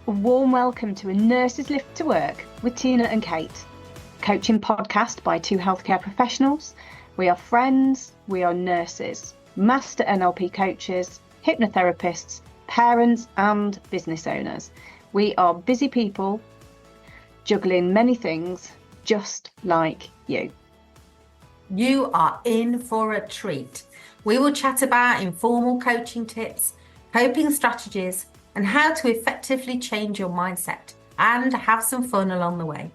A warm welcome to A Nurse's Lift to Work with Tina and Kate, coaching podcast by two healthcare professionals. We are friends, we are nurses, master NLP coaches, hypnotherapists, parents and business owners. We are busy people juggling many things just like you. You are in for a treat. We will chat about informal coaching tips, coping strategies, and how to effectively change your mindset and have some fun along the way.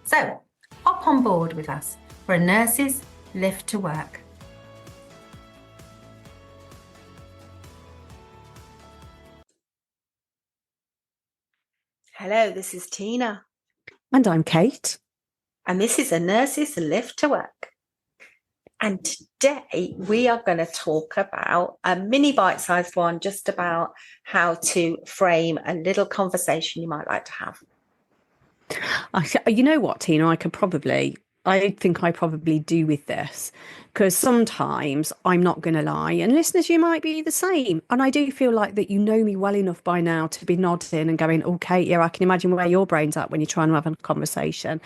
So, hop on board with us for A Nurse's Lift to Work. Hello, this is Tina. And I'm Kate. And this is A Nurse's Lift to Work. And today we are going to talk about a mini bite-sized one, just about how to frame a little conversation you might like to have. You know what, Tina, I think I probably do with this, because sometimes I'm not going to lie, and listeners, you might be the same. And I do feel like that you know me well enough by now to be nodding and going, okay, yeah, I can imagine where your brain's at when you're trying to have a conversation.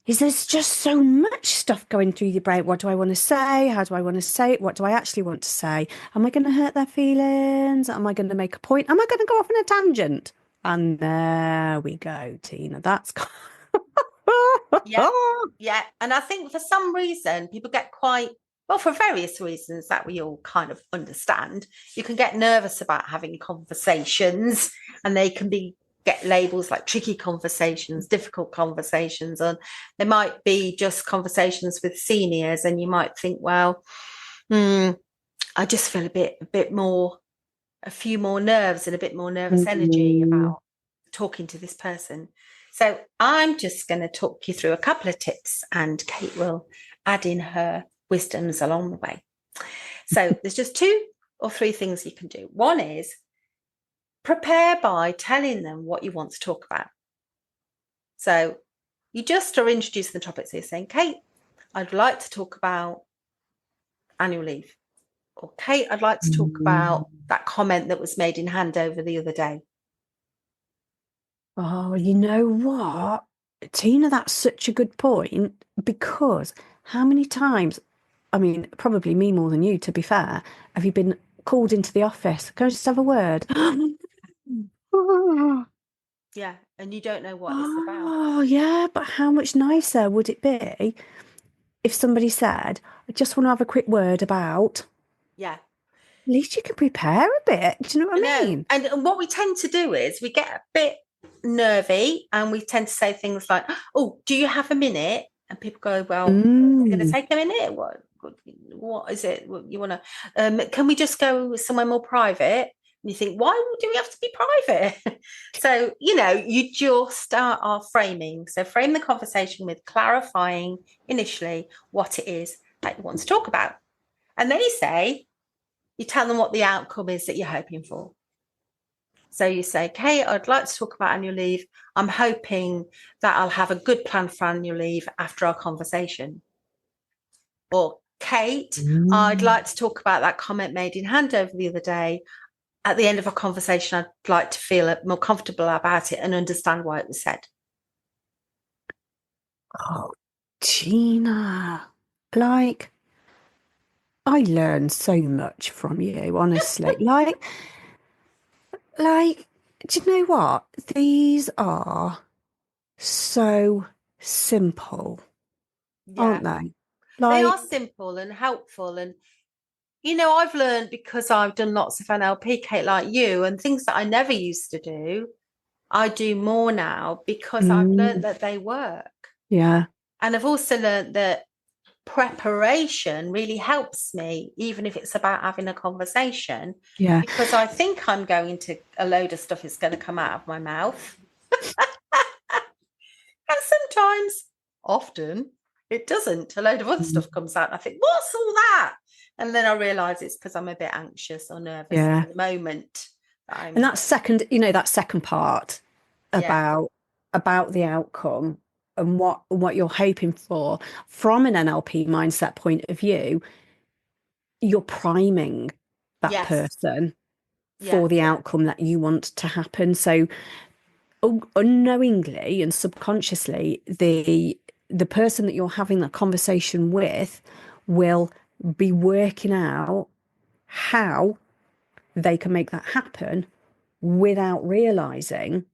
There's just so much stuff going through your brain. What do I want to say? How do I want to say it? What do I actually want to say? Am I going to hurt their feelings? Am I going to make a point? Am I going to go off on a tangent? And there we go, Tina. That's yeah. And I think for some reason, people get for various reasons that we all kind of understand, you can get nervous about having conversations, and they can get labels like tricky conversations, difficult conversations, and there might be just conversations with seniors, and you might think, well, I just feel a few more nerves and a bit more nervous energy about talking to this person. So I'm just going to talk you through a couple of tips, and Kate will add in her wisdoms along the way. So there's just 2 or 3 things you can do. One is prepare by telling them what you want to talk about. So you just are introducing the topic. So you're saying, Kate, I'd like to talk about annual leave. Or Kate, I'd like to talk about that comment that was made in handover the other day. Oh, you know what, Tina, that's such a good point, because how many times, I mean, probably me more than you, to be fair, have you been called into the office? Can I just have a word? Yeah, and you don't know what it's about. Oh, yeah, but how much nicer would it be if somebody said, I just want to have a quick word about... Yeah. At least you can prepare a bit. Do you know what I mean? And what we tend to do is we get a bit nervy, and we tend to say things like, oh, do you have a minute? And people go, well, we're going to take a minute. What is it? You want to, can we just go somewhere more private? And you think, why do we have to be private? So, you just are framing. So frame the conversation with clarifying initially what it is that you want to talk about. And then you tell them what the outcome is that you're hoping for. So you say, Kate, I'd like to talk about annual leave. I'm hoping that I'll have a good plan for annual leave after our conversation. Or, Kate, I'd like to talk about that comment made in handover the other day. At the end of our conversation, I'd like to feel more comfortable about it and understand why it was said. Oh, Gina, I learned so much from you, honestly. Do you know what? These are so simple, aren't they? They are simple and helpful. And, I've learned, because I've done lots of NLP, Kate, like you, and things that I never used to do, I do more now because I've learned that they work. Yeah. And I've also learned that preparation really helps me, even if it's about having a conversation. Yeah. Because I think a load of stuff is going to come out of my mouth. And often, it doesn't. A load of other stuff comes out, and I think, what's all that? And then I realise it's because I'm a bit anxious or nervous at the moment. And that second part about the outcome and what you're hoping for from an NLP mindset point of view, you're priming that person for the outcome that you want to happen. So unknowingly and subconsciously, the person that you're having that conversation with will be working out how they can make that happen without realizing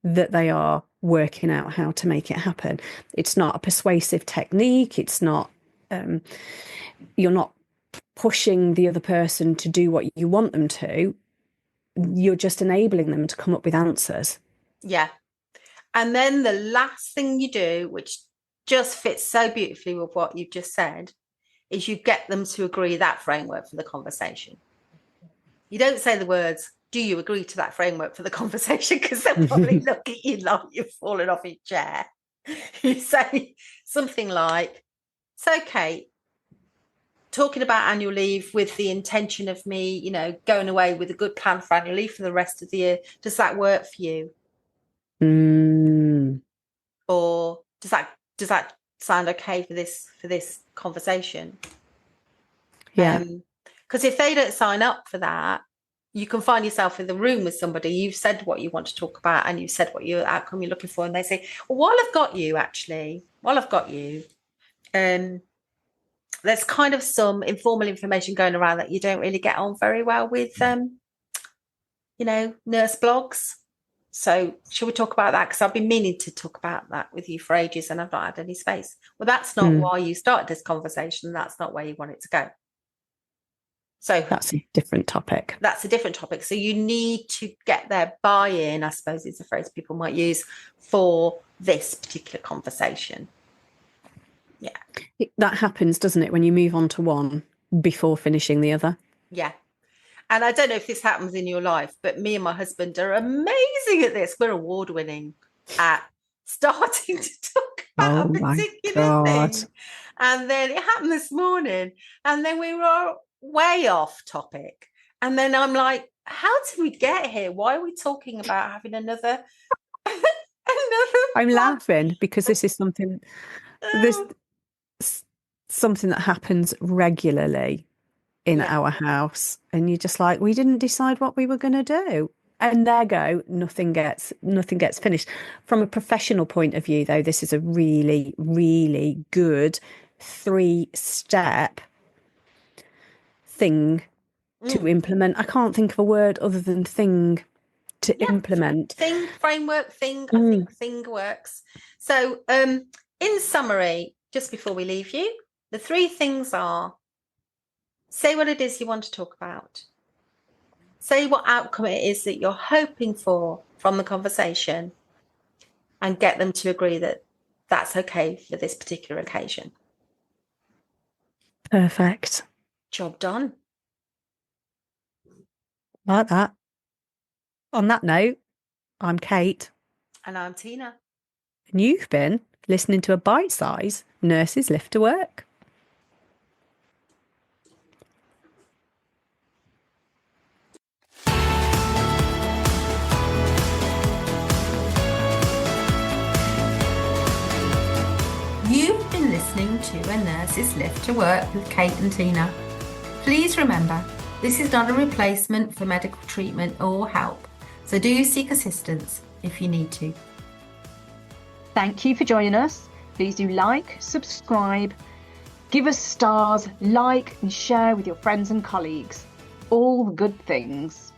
that they are working out how to make it happen. It's not a persuasive technique. It's not, you're not pushing the other person to do what you want them to. You're just enabling them to come up with answers. Yeah. And then the last thing you do, which just fits so beautifully with what you've just said, is you get them to agree that framework for the conversation. You don't say the words, do you agree to that framework for the conversation? Because they'll probably look at you like you've fallen off your chair. You say something like, so Kate, talking about annual leave with the intention of me, you know, going away with a good plan for annual leave for the rest of the year. Does that work for you? Or does that sound okay for this conversation? Yeah. Because if they don't sign up for that, you can find yourself in the room with somebody. You've said what you want to talk about, and you've said what your outcome you're looking for, and they say, "Well, while I've got you, there's kind of some informal information going around that you don't really get on very well with, nurse blogs. So shall we talk about that? Because I've been meaning to talk about that with you for ages and I've not had any space." Well, that's not why you started this conversation. That's not where you want it to go. So that's a different topic. That's a different topic. So you need to get their buy-in, I suppose is a phrase people might use, for this particular conversation. Yeah. That happens, doesn't it, when you move on to one before finishing the other? Yeah. And I don't know if this happens in your life, but me and my husband are amazing at this. We're award-winning at starting to talk about a particular thing. And then it happened this morning. And then we were way off topic. And then I'm like, how did we get here? Why are we talking about having another I'm laughing because this is something something that happens regularly in our house, and you're just like, we didn't decide what we were going to do, and there go, nothing gets finished. From a professional point of view, though, this is a really, really good 3-step thing to implement. I can't think of a word other than thing to implement. Thing, framework, thing. I think thing works. So in summary, just before we leave you, the 3 things are: say what it is you want to talk about. Say what outcome it is that you're hoping for from the conversation, and get them to agree that that's okay for this particular occasion. Perfect. Job done. Like that. On that note, I'm Kate. And I'm Tina. And you've been listening to a bite-sized Nurses Lift to Work. You've been listening to A Nurse's Lift to Work with Kate and Tina. Please remember, this is not a replacement for medical treatment or help, so do seek assistance if you need to. Thank you for joining us. Please do like, subscribe, give us stars, like and share with your friends and colleagues. All the good things.